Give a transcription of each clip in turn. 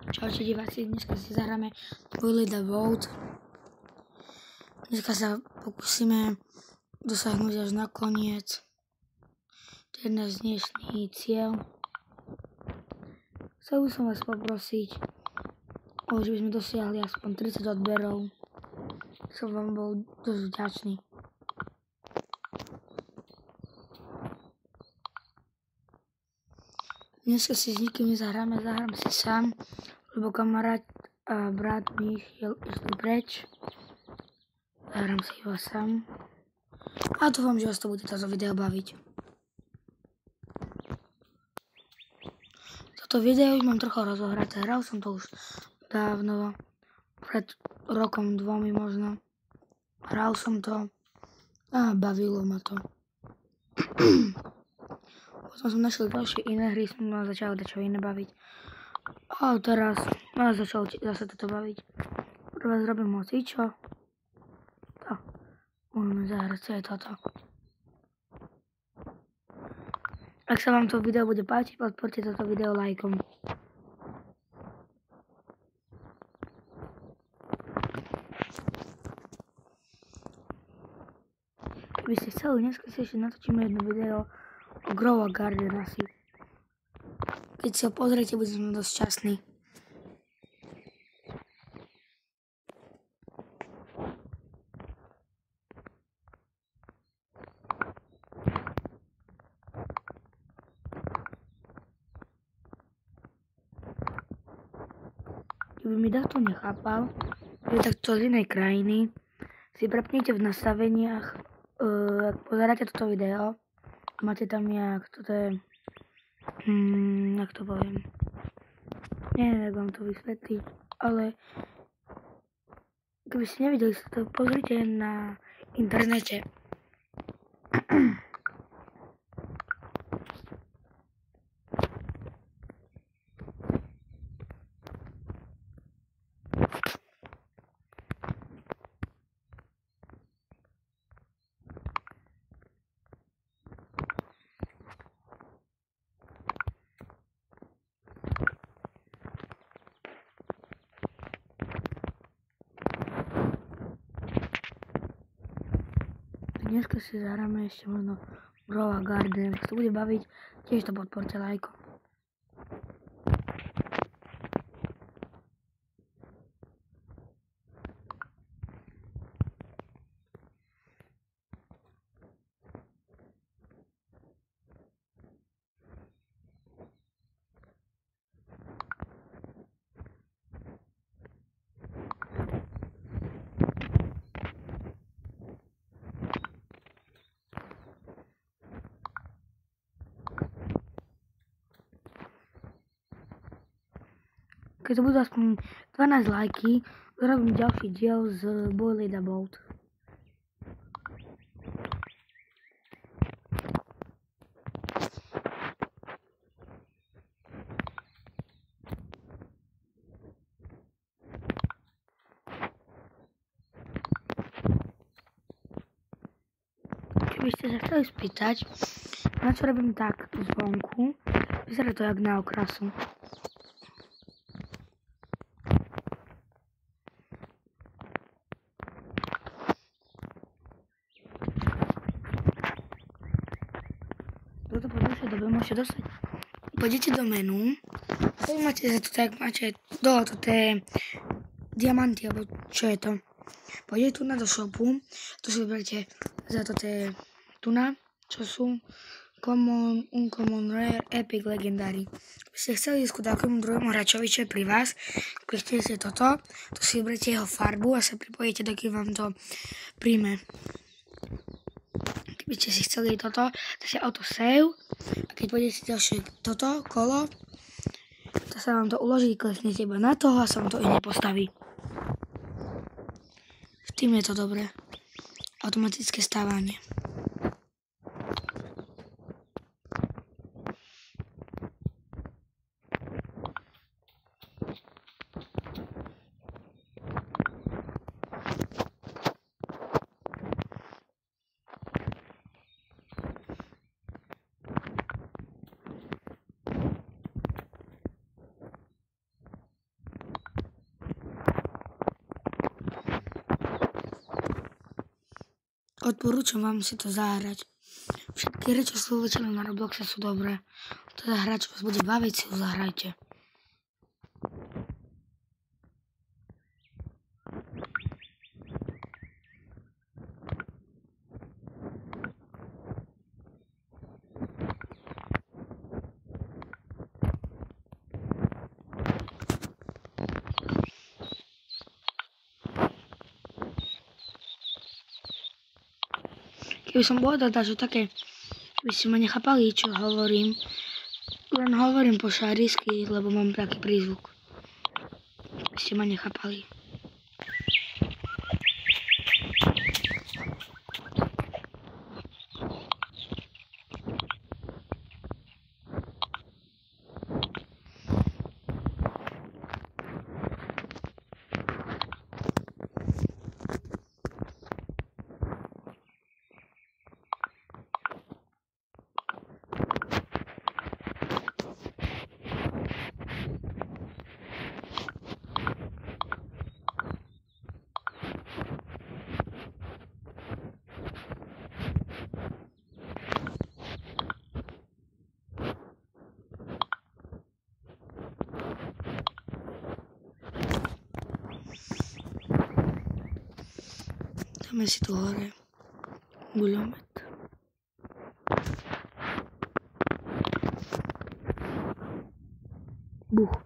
Čaute diváci, dneska si zahráme Bully the Boat. Dneska sa pokúsime dosiahnuť až na koniec. To je náš dnešný cieľ. Chcel by som vás poprosiť, že by sme dosiahli aspoň 30 odberov. Som vám bol dosť vďačný. Dneska si s nikým nezahráme, zahrám si sám, lebo kamarát a brat Michiel išli preč. Zahrám si iba sám. A dúfam, že vás to bude táto video baviť. Toto video už mám trochu rozohraté, hral som to už dávno, pred rokom, 2 možno. Hral som to a bavilo ma to. Potom som našiel ďalšie iné hry, som ma začal dačo iné baviť. A teraz ma začal zase toto baviť. Prvá zrobím hocičo. To. Môžeme zahrať si aj toto. Ak sa vám to video bude páčiť, podporte toto video lajkom. Keby ste chceli, dneska si ešte natočíme jedno video o Grow a Garden asi. Keď si ho pozriete, budem dosť šťastný. Keby mi takto nechápal, že takto z inej krajiny, si prepnite v nastaveniach, ak pozeráte toto video, máte tam jak, toto je, jak to poviem, neviem, jak vám to vysvetliť, ale keby ste nevideli, sa to pozrite na internete. Dneska si zahráme ešte možno Grow a Garden. Ak sa to bude baviť, tiež to podporte lajkom. Keď to budú aspoň 12 lajky, zrobím ďalší diel z Bully the Boat. Keby ste sa chceli spýtať, na čo robím tak zvonku, vyzerá to jak na okrasu. Toto po dlhšej dobe môžete dostať. Pôjdete do menu, potom máte za to, tak máte dole, toto je diamanty, alebo čo je to. Pôjdete tu na do shopu, tu si vyberte za toto je tu na, čo sú Common, Uncommon, Rare, Epic, Legendary. Keby ste chceli ísť ku takému druhému hráčovi, čo je pri vás, kliknete si toto, tu si vyberte jeho farbu a sa pripojíte, dokým vám to príjme. Keby ste si chceli toto, tak si auto save a keď pôjdete ďalšie toto kolo, tak sa vám to uloží, kliknete iba na toho a sa vám to ide postaví. S tým je to dobré. Automatické stávanie. odporúčam vám si to zahrať. Všetky hry, čo sú uličené na Robloxe, sú dobré. Teda hra, čo vás bude baviť, si ju zahrajte. Keby som povedala, že také, by ste ma nechápali, čo hovorím, len hovorím po šarísky, lebo mám taký prízvuk. By ste ma nechápali. Dáme si tu hore guľomet. Buch.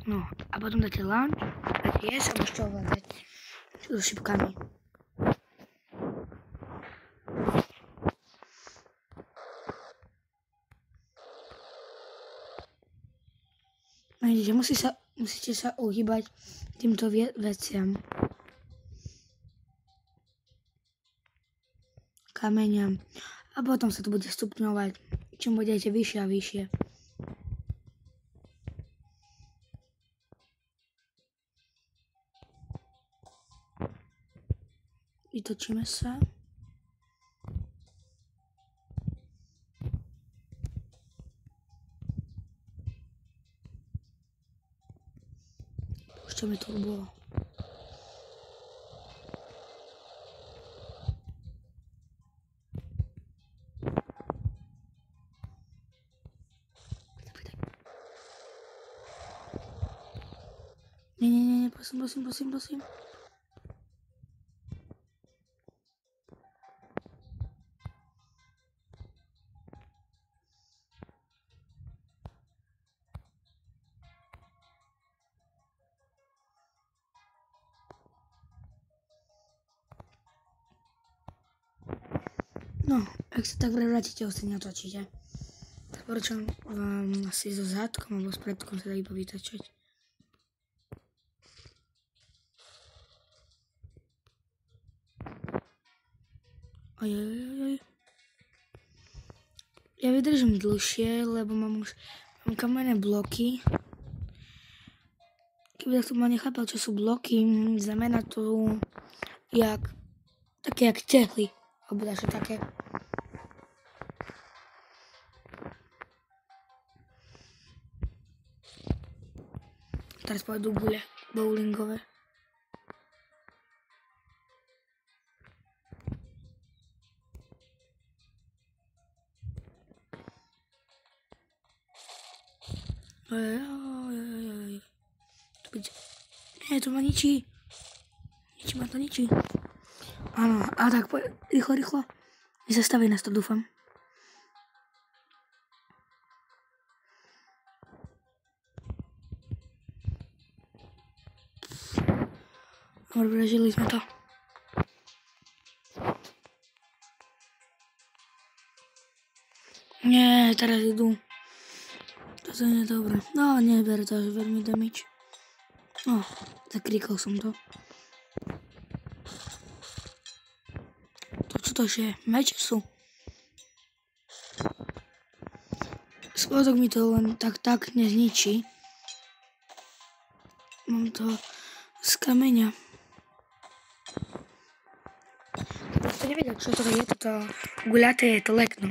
No, a potom dáte launch, dáte yes a môžete ovládať so šipkami. Vidíte, musíte sa uhýbať týmto veciam. Kameňam. A potom sa to bude stupňovať, čím budete vyššie a vyššie. Vytočíme sa. Púšťame turbo. Nie, prosím. No, ak sa tak vrátite, ostane otočíte. Odporúčam vám asi so zádkom alebo s predkom sa dá iba vytočať. Ojojojoj. Ja vydržím dlhšie, lebo mám kamenné bloky. Keby tak to ma nechápal, čo sú bloky, znamená to také jak tehly. Alebo dačo také. Teraz pôjdu gule bowlingové. Ojojojoj. Nie, to ma ničí. Ma to ničí. Áno, a tak rýchlo. Nezastaví nás to, dúfam. Prežili sme to. Nie, teraz idú. To nie je dobré. No, nebere to až veľmi damage. No, zakríkal som to. To čo to je? Meče sú. Spodok mi to len tak nezničí. Mám to z kameňa. Kto nevedel, čo to je, toto guľaté je to lekno.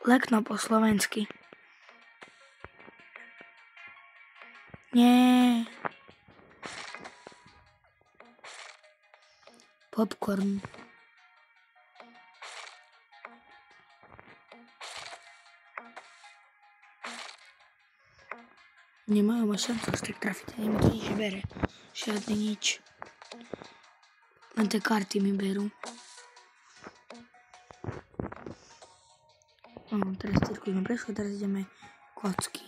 Lekno po slovensky. Nie. Popcorn. Nemajú ma šancu z tak trafiť, ani mi to nič bere. Žiadne nič. Len tie karty mi berú. Teraz cirkuj sme prešli, teraz ideme kocky.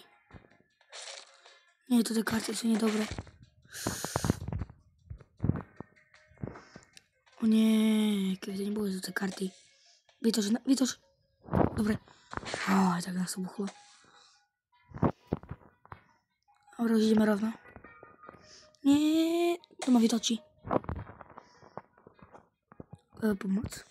Nie, toto karty sú nedobré. O nie, keby to neboli tie karty. Vytoč. Dobre. Tak nás to buchlo. Dobre, už ideme rovno. Nie, to ma vytočí. Pomoc.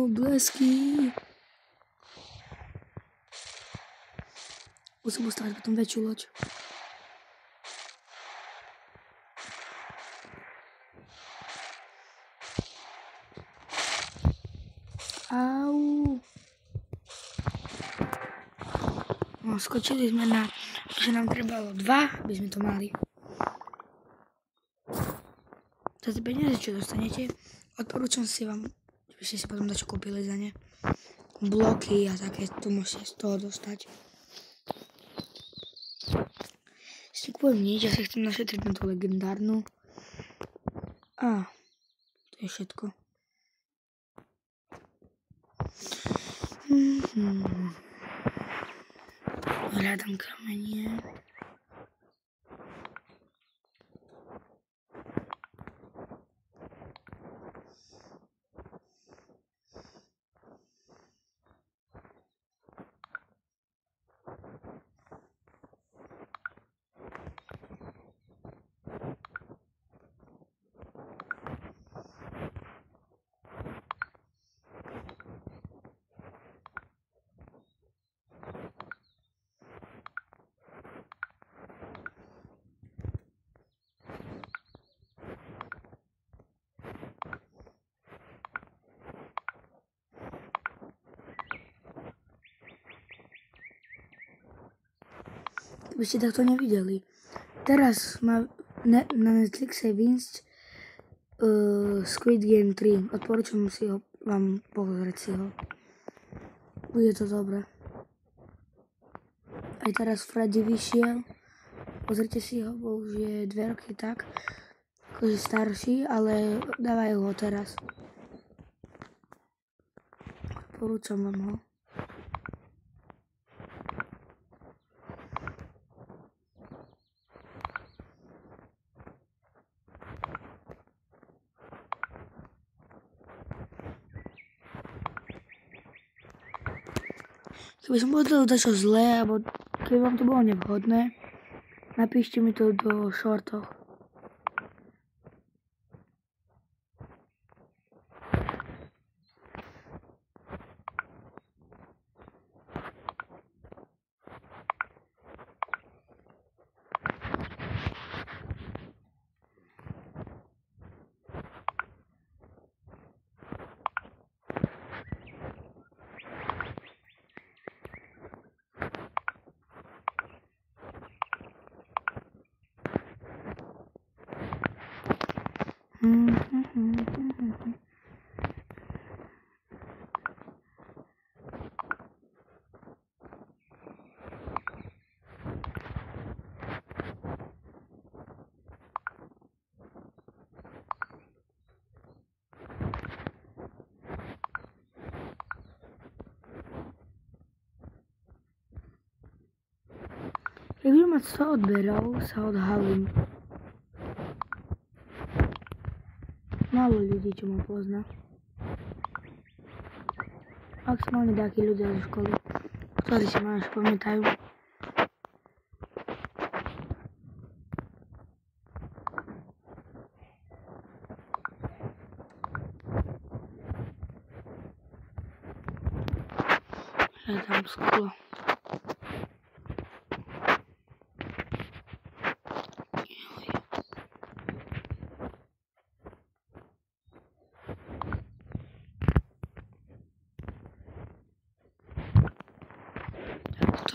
Blesky. Musím postaviť potom väčšiu loď. Au. No, skočili sme na, že nám trebalo 2, aby sme to mali. Za tie peniaze, čo dostanete, odporúčam si vám, že by ste si potom dačo kúpili za ne. Bloky a také, tu môžete z toho dostať. Si nekupujem nič, ja sa chcem našetriť na tú legendárnu. To je všetko. Hľadám kamenie. Keby ste takto nevideli. Teraz má na Netflixe vyjsť Squid Game 3. Odporúčam si ho, vám pozrieť si ho. Bude to dobré. Aj teraz Freddy vyšiel. Pozrite si ho, bo už je 2 roky tak. Akože starší, ale dávajú ho teraz. Odporúčam vám ho. Keby som povedal dačo zlé, alebo keby vám to bolo nevhodné, napíšte mi to do shortoch. Jak budem mať 100 odberov, sa odhalím. Málo ľudí, čo ma pozná. Maximálne takí ľudia zo školy, ktorí si ma až pamätajú. Ja dám sklo.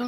Takto.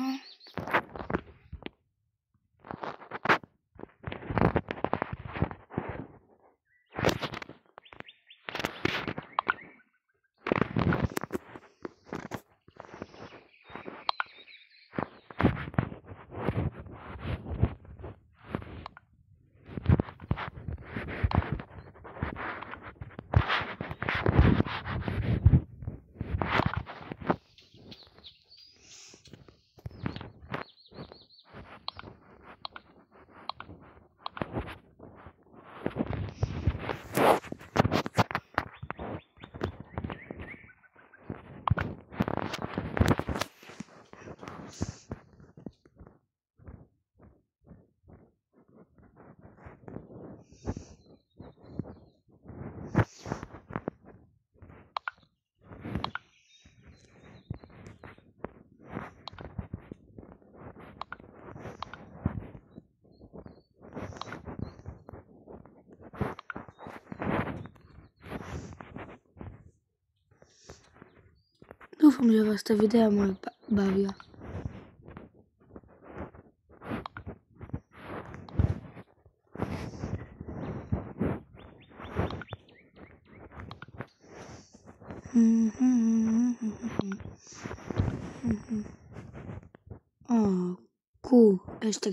Dúfam, že vás to videa moje bavia.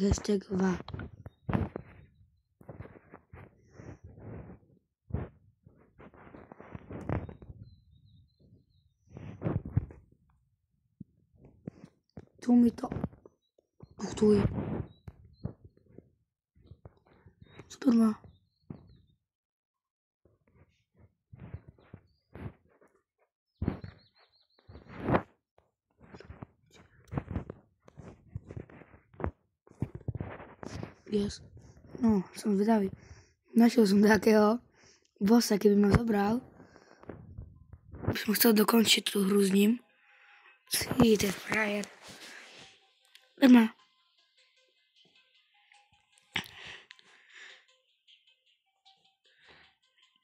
Hashtag va. Tu mi to puštuje. Super má. Yes. No, som zvedavý. Našiel som takého bossa, keby ma zobral. By som chcel dokončiť tú hru s ním. Si, to je frajer. Doma.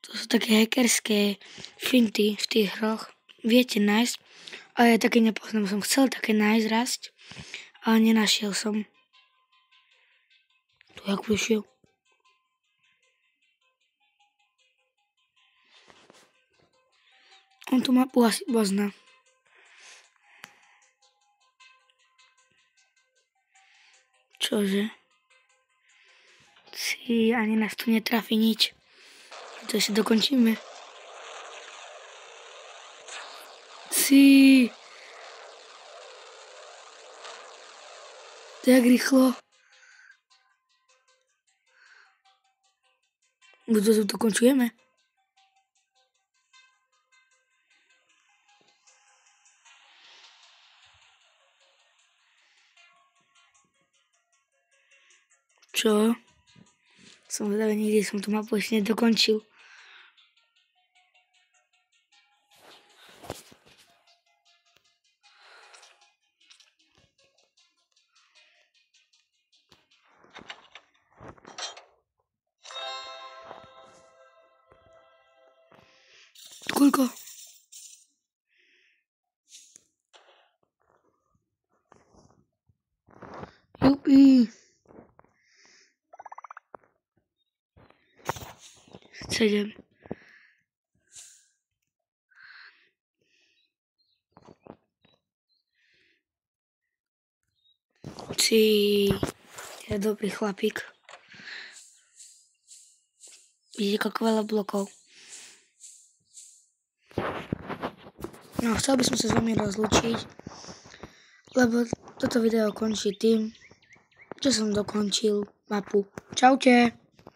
To sú také hackerské finty v tých hroch. Viete nájsť. Ale ja také nepoznám. Som chcel také nájsť raz, ale nenašiel som. Tu jak vyšiel. On tu mapu asi pozná. Čože? Si, ani nás tu netrafi nič. To si dokončíme. Si. Tak rýchlo. To dokončujeme. Čo? Som vedavý, nikdy som tú mapu ešte nedokončil. Koľko? Jupi. 7. Si je dobrý chlapík. Vidíte, koľko veľa blokov. No, chcel by som sa s vami rozlúčiť, lebo toto video končí tým, že som dokončil mapu. Čaute.